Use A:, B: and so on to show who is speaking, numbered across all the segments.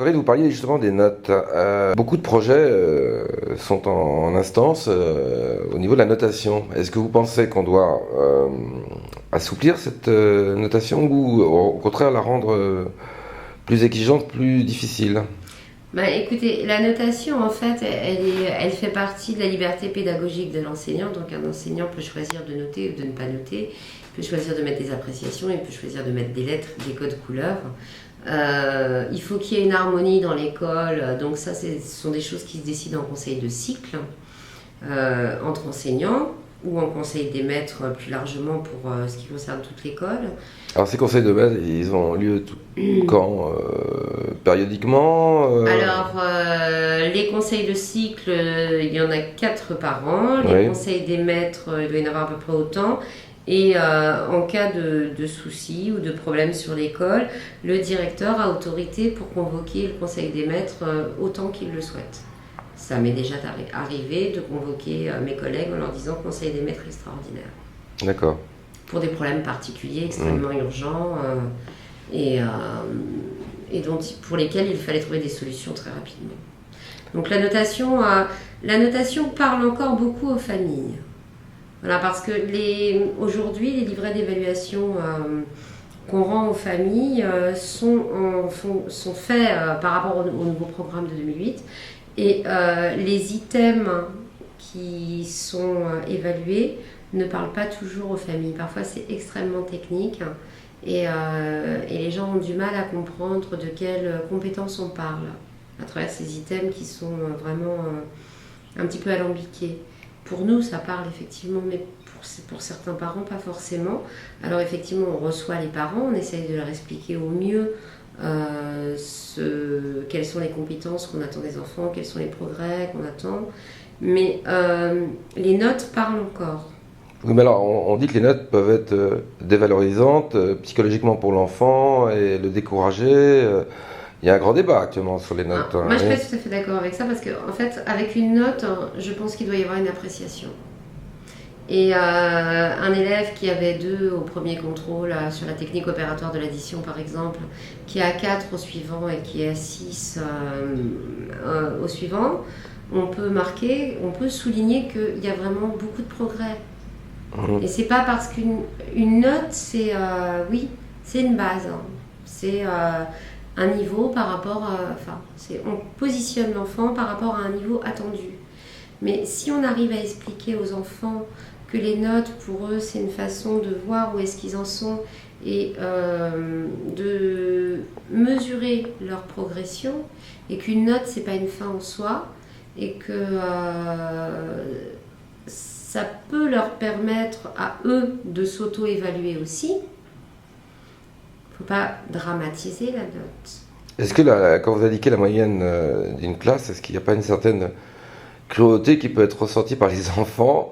A: Corinne, vous parliez justement des notes. Beaucoup de projets sont en instance au niveau de la notation. Est-ce que vous pensez qu'on doit assouplir cette notation ou au contraire la rendre plus exigeante, plus difficile?
B: Écoutez, la notation, en fait, elle fait partie de la liberté pédagogique de l'enseignant. Donc, un enseignant peut choisir de noter ou de ne pas noter. Il peut choisir de mettre des appréciations, il peut choisir de mettre des lettres, des codes couleurs. Il faut qu'il y ait une harmonie dans l'école. Donc, ça, ce sont des choses qui se décident en conseil de cycle, entre enseignants ou en conseil des maîtres plus largement pour ce qui concerne toute l'école.
A: Alors ces conseils de maître, ils ont lieu quand périodiquement
B: Alors, les conseils de cycle, il y en a 4 par an. Les
A: Oui.
B: conseils des maîtres, il doit y en avoir à peu près autant. Et en cas de soucis ou de problèmes sur l'école, le directeur a autorité pour convoquer le conseil des maîtres autant qu'il le souhaite. Ça m'est déjà arrivé de convoquer mes collègues en leur disant conseil des maîtres extraordinaire.
A: D'accord.
B: Pour des problèmes particuliers, extrêmement urgents, et pour lesquels il fallait trouver des solutions très rapidement. Donc la notation parle encore beaucoup aux familles. Voilà, parce que aujourd'hui, les livrets d'évaluation qu'on rend aux familles sont faits par rapport au nouveau programme de 2008. Et les items qui sont évalués ne parlent pas toujours aux familles. Parfois, c'est extrêmement technique et les gens ont du mal à comprendre de quelles compétences on parle à travers ces items qui sont vraiment un petit peu alambiqués. Pour nous, ça parle effectivement, mais pour certains parents, pas forcément. Alors effectivement, on reçoit les parents, on essaye de leur expliquer au mieux quelles sont les compétences qu'on attend des enfants, quels sont les progrès qu'on attend. Mais les notes parlent encore.
A: Oui, mais alors on dit que les notes peuvent être dévalorisantes psychologiquement pour l'enfant et le décourager. Il y a un grand débat actuellement sur les notes.
B: Moi, je ne suis pas tout à fait d'accord avec ça parce qu'en fait, avec une note, je pense qu'il doit y avoir une appréciation. Et un élève qui avait 2 au premier contrôle sur la technique opératoire de l'addition, par exemple, qui a 4 au suivant et qui est à 6 au suivant, on peut souligner qu'il y a vraiment beaucoup de progrès. Et c'est pas parce qu'une note, c'est une base. C'est un niveau par rapport on positionne l'enfant par rapport à un niveau attendu. Mais si on arrive à expliquer aux enfants que les notes, pour eux, c'est une façon de voir où est-ce qu'ils en sont et de mesurer leur progression, et qu'une note, c'est pas une fin en soi, et que ça peut leur permettre à eux de s'auto-évaluer aussi. Il ne faut pas dramatiser la note.
A: Est-ce que quand vous indiquez la moyenne d'une classe, est-ce qu'il n'y a pas une certaine cruauté qui peut être ressentie par les enfants,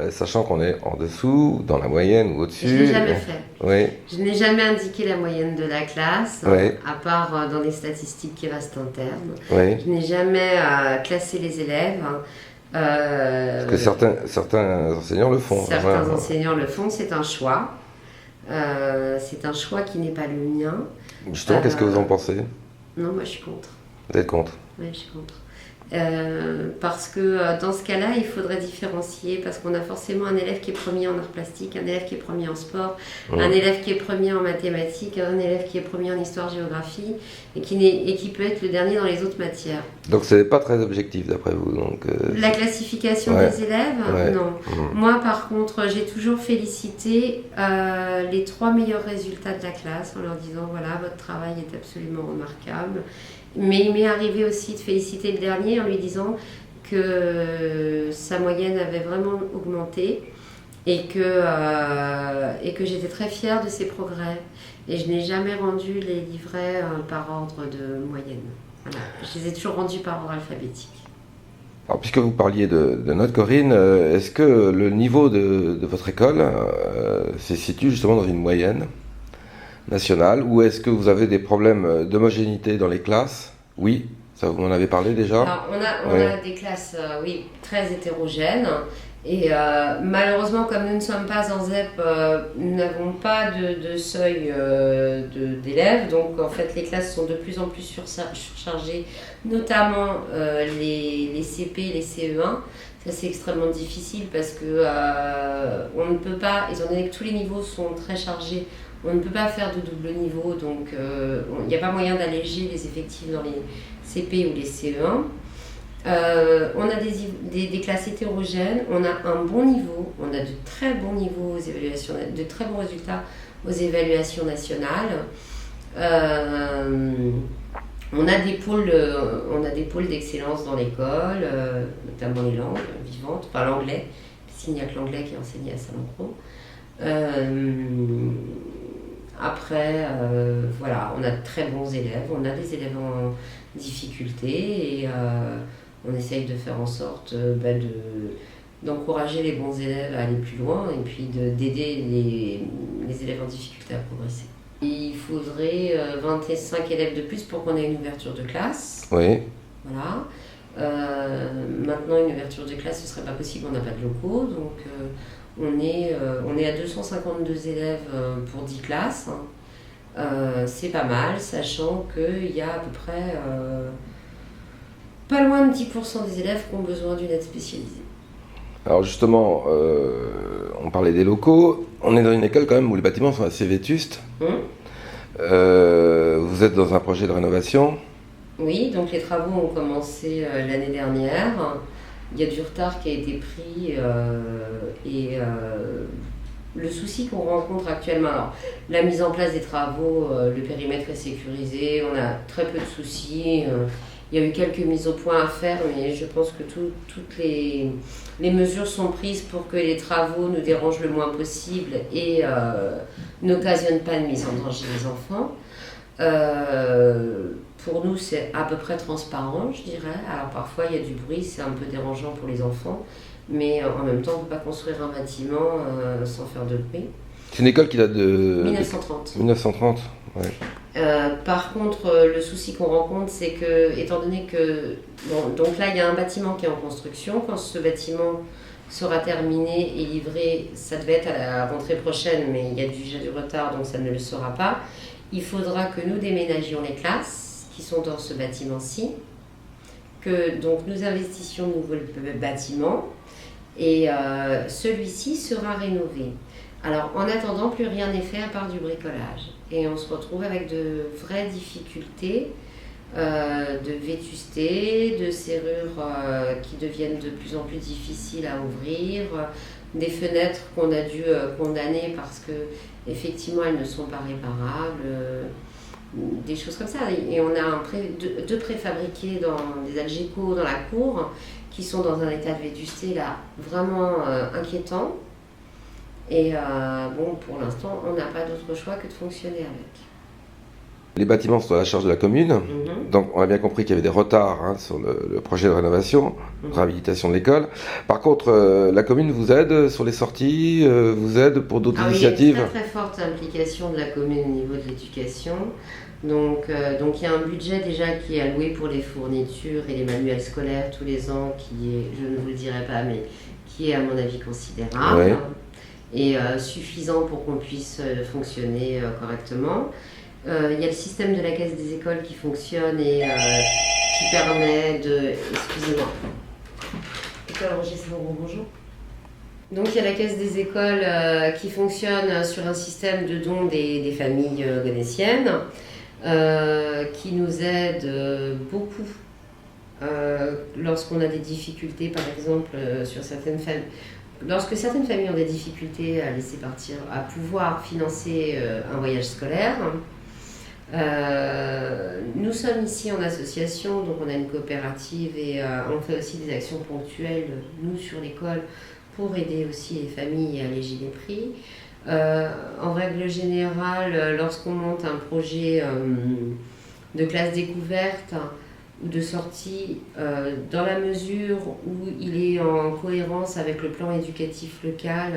A: sachant qu'on est en dessous, dans la moyenne ou au-dessus?
B: Je ne l'ai jamais fait.
A: Oui.
B: Je n'ai jamais indiqué la moyenne de la classe,
A: Oui.
B: à part dans les statistiques qui restent internes.
A: Oui.
B: Je n'ai jamais classé les élèves.
A: Parce que certains enseignants le font.
B: Certains enseignants le font, c'est un choix. C'est un choix qui n'est pas le mien.
A: Justement, qu'est-ce que vous en pensez?
B: Non, moi je suis contre.
A: Vous êtes contre?
B: Oui, je suis contre. Parce que dans ce cas-là, il faudrait différencier, parce qu'on a forcément un élève qui est premier en arts plastiques, un élève qui est premier en sport, un élève qui est premier en mathématiques, un élève qui est premier en histoire-géographie, et qui peut être le dernier dans les autres matières.
A: Donc ce n'est pas très objectif d'après vous.
B: La classification des élèves, non. Moi par contre, j'ai toujours félicité les 3 meilleurs résultats de la classe en leur disant voilà, votre travail est absolument remarquable. Mais il m'est arrivé aussi de féliciter le dernier en lui disant que sa moyenne avait vraiment augmenté et que j'étais très fière de ses progrès. Et je n'ai jamais rendu les livrets par ordre de moyenne. Voilà. Je les ai toujours rendus par ordre alphabétique.
A: Alors, puisque vous parliez de notes, Corinne, est-ce que le niveau de votre école se situe justement dans une moyenne nationale, ou est-ce que vous avez des problèmes d'homogénéité dans les classes? Oui, ça vous en avez parlé déjà.
B: Alors, on a des classes très hétérogènes Et malheureusement, comme nous ne sommes pas en ZEP, nous n'avons pas de seuil d'élèves. Donc en fait, les classes sont de plus en plus surchargées, notamment les CP, les CE1. Ça, c'est extrêmement difficile parce que on ne peut pas, étant donné que tous les niveaux sont très chargés, on ne peut pas faire de double niveau. Donc il n'y a pas moyen d'alléger les effectifs dans les CP ou les CE1. On a des classes hétérogènes, on a un bon niveau, on a de très bons niveaux aux évaluations, de très bons résultats aux évaluations nationales. On a des pôles d'excellence dans l'école, notamment les langues vivantes, enfin l'anglais, puisqu'il n'y a que l'anglais qui est enseigné à Salon-Pro. Après, voilà, on a de très bons élèves, on a des élèves en difficulté et on essaye de faire en sorte d'encourager les bons élèves à aller plus loin et puis d'aider les élèves en difficulté à progresser. Il faudrait 25 élèves de plus pour qu'on ait une ouverture de classe.
A: Oui.
B: Voilà. Maintenant, une ouverture de classe, ce ne serait pas possible, on n'a pas de locaux. Donc, on est à 252 élèves pour 10 classes. C'est pas mal, sachant qu'il y a à peu près pas loin de 10% des élèves qui ont besoin d'une aide spécialisée.
A: Alors justement, on parlait des locaux. On est dans une école quand même où les bâtiments sont assez vétustes. Vous êtes dans un projet de rénovation?
B: Oui, donc les travaux ont commencé l'année dernière. Il y a du retard qui a été pris et le souci qu'on rencontre actuellement, alors la mise en place des travaux, le périmètre est sécurisé, on a très peu de soucis. Il y a eu quelques mises au point à faire, mais je pense que toutes les mesures sont prises pour que les travaux nous dérangent le moins possible et n'occasionnent pas de mise en danger des enfants. Pour nous, c'est à peu près transparent, je dirais. Alors parfois, il y a du bruit, c'est un peu dérangeant pour les enfants, mais en même temps, on ne peut pas construire un bâtiment sans faire de bruit.
A: C'est une école qui date de
B: 1930.
A: 1930, ouais.
B: Par contre, le souci qu'on rencontre, c'est que, étant donné que... Bon, donc là, il y a un bâtiment qui est en construction. Quand ce bâtiment sera terminé et livré, ça devait être à la rentrée prochaine, mais il y a déjà du retard, donc ça ne le sera pas. Il faudra que nous déménagions les classes qui sont dans ce bâtiment-ci, que donc nous investissions de nouveau le bâtiment, et celui-ci sera rénové. Alors, en attendant, plus rien n'est fait à part du bricolage. Et on se retrouve avec de vraies difficultés, de vétusté, de serrures qui deviennent de plus en plus difficiles à ouvrir, des fenêtres qu'on a dû condamner parce que effectivement elles ne sont pas réparables, des choses comme ça. Et on a deux préfabriqués dans des Algeco dans la cour qui sont dans un état de vétusté là vraiment inquiétant. Et bon, pour l'instant, on n'a pas d'autre choix que de fonctionner avec.
A: Les bâtiments sont à la charge de la commune, donc on a bien compris qu'il y avait des retards sur le projet de rénovation, réhabilitation de l'école. Par contre, la commune vous aide sur les sorties, vous aide pour d'autres initiatives?
B: Il y a une très très forte implication de la commune au niveau de l'éducation. Donc il y a un budget déjà qui est alloué pour les fournitures et les manuels scolaires tous les ans, qui est, je ne vous le dirai pas, mais qui est à mon avis considérable. Ouais. Et suffisant pour qu'on puisse fonctionner correctement. Il y a le système de la caisse des écoles qui fonctionne et qui permet de... Excusez-moi. École Roger Saint-Laurent, bonjour. Donc il y a la caisse des écoles qui fonctionne sur un système de dons des familles gonétiennes qui nous aide beaucoup lorsqu'on a des difficultés, par exemple, sur certaines familles. Lorsque certaines familles ont des difficultés à laisser partir, à pouvoir financer un voyage scolaire, nous sommes ici en association, donc on a une coopérative et on fait aussi des actions ponctuelles, nous, sur l'école, pour aider aussi les familles et alléger les prix. En règle générale, lorsqu'on monte un projet de classe découverte, ou de sortie, dans la mesure où il est en cohérence avec le plan éducatif local,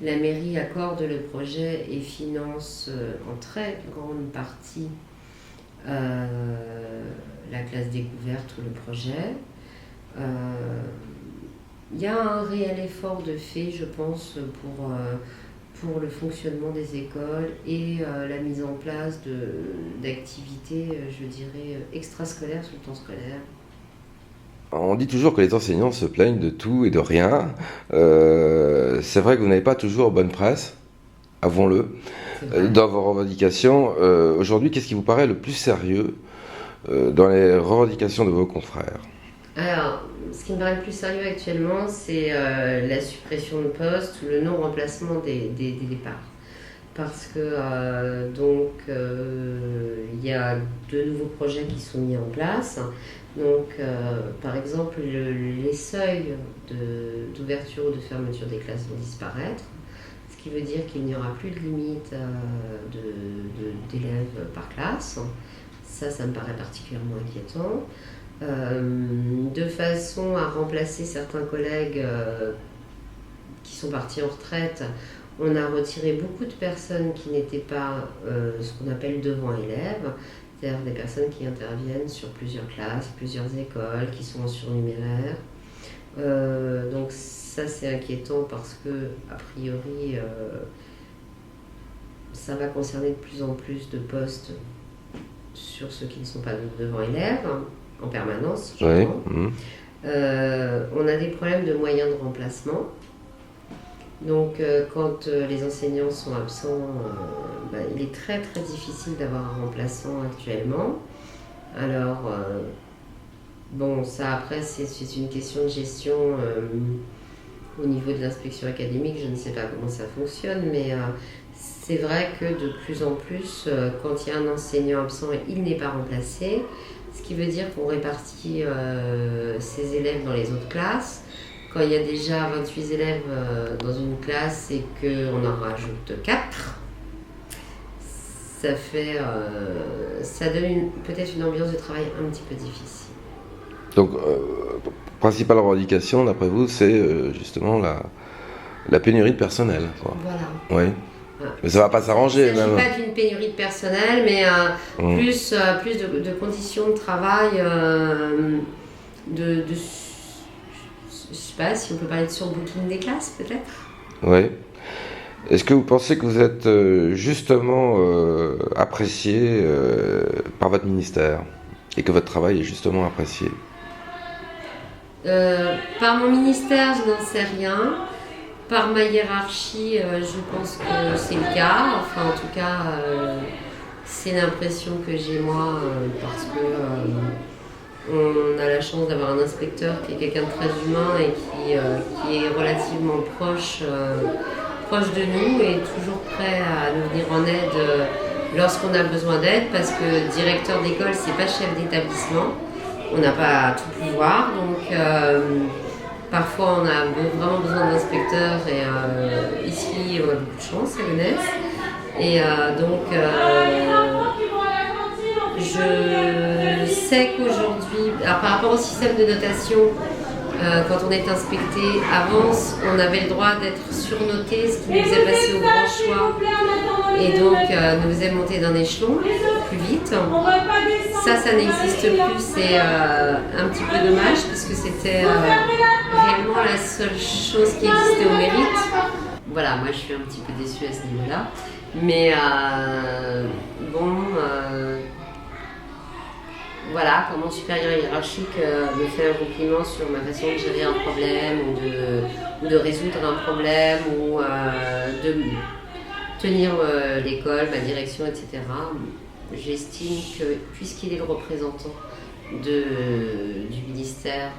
B: la mairie accorde le projet et finance en très grande partie la classe découverte ou le projet. Il y a un réel effort de fait, je pense, pour le fonctionnement des écoles et la mise en place d'activités, je dirais, extrascolaires sur le temps scolaire.
A: On dit toujours que les enseignants se plaignent de tout et de rien. C'est vrai que vous n'avez pas toujours bonne presse, avouons-le, dans vos revendications. Aujourd'hui, qu'est-ce qui vous paraît le plus sérieux dans les revendications de vos confrères?
B: Alors, ce qui me paraît le plus sérieux actuellement, c'est la suppression de postes ou le non-remplacement des départs. Parce que il y a de nouveaux projets qui sont mis en place. Donc, par exemple, les seuils d'ouverture ou de fermeture des classes vont disparaître, ce qui veut dire qu'il n'y aura plus de limite d'élèves par classe. Ça me paraît particulièrement inquiétant. De façon à remplacer certains collègues qui sont partis en retraite, on a retiré beaucoup de personnes qui n'étaient pas ce qu'on appelle devant élèves, c'est-à-dire des personnes qui interviennent sur plusieurs classes, plusieurs écoles, qui sont en surnuméraire. Donc ça c'est inquiétant parce que, a priori, ça va concerner de plus en plus de postes sur ceux qui ne sont pas devant élèves, en permanence, j'entends.
A: Oui.
B: On a des problèmes de moyens de remplacement. Donc quand les enseignants sont absents, il est très très difficile d'avoir un remplaçant actuellement. Alors, ça après c'est une question de gestion au niveau de l'inspection académique, je ne sais pas comment ça fonctionne, mais c'est vrai que de plus en plus, quand il y a un enseignant absent, il n'est pas remplacé, ce qui veut dire qu'on répartit ses élèves dans les autres classes. Quand il y a déjà 28 élèves dans une classe et qu'on en rajoute 4, ça donne peut-être une ambiance de travail un petit peu difficile.
A: Donc, principale revendication, d'après vous, c'est justement la pénurie de personnel, quoi.
B: Voilà.
A: Oui. Mais ça va pas s'arranger,
B: même. Il ne
A: même.
B: s'agit pas d'une pénurie de personnel, mais plus de conditions de travail, je sais pas si on peut parler de surbooking des classes, peut-être.
A: Oui. Est-ce que vous pensez que vous êtes justement apprécié par votre ministère et que votre travail est justement apprécié?
B: Par mon ministère, je n'en sais rien. Par ma hiérarchie, je pense que c'est le cas. Enfin, en tout cas, c'est l'impression que j'ai moi, parce que on a la chance d'avoir un inspecteur qui est quelqu'un de très humain et qui est relativement proche de nous et toujours prêt à nous venir en aide lorsqu'on a besoin d'aide, parce que directeur d'école, c'est pas chef d'établissement. On n'a pas tout pouvoir, donc parfois on a vraiment besoin d'inspecteurs et ici on a beaucoup de chance à Gonesse. Et je sais qu'aujourd'hui, alors par rapport au système de notation, quand on est inspecté, avant on avait le droit d'être surnoté, ce qui nous faisait passer au grand choix et donc nous faisait monter d'un échelon plus vite. Ça n'existe plus, c'est un petit peu dommage parce que c'était réellement la seule chose qui existait au mérite. Voilà, moi je suis un petit peu déçue à ce niveau-là, mais voilà, quand mon supérieur hiérarchique me fait un compliment sur ma façon de gérer un problème ou de résoudre un problème ou de tenir l'école, ma direction, etc., j'estime que, puisqu'il est le représentant du ministère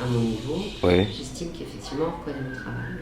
B: à mon niveau,
A: Oui.
B: j'estime qu'effectivement on reconnaît mon travail.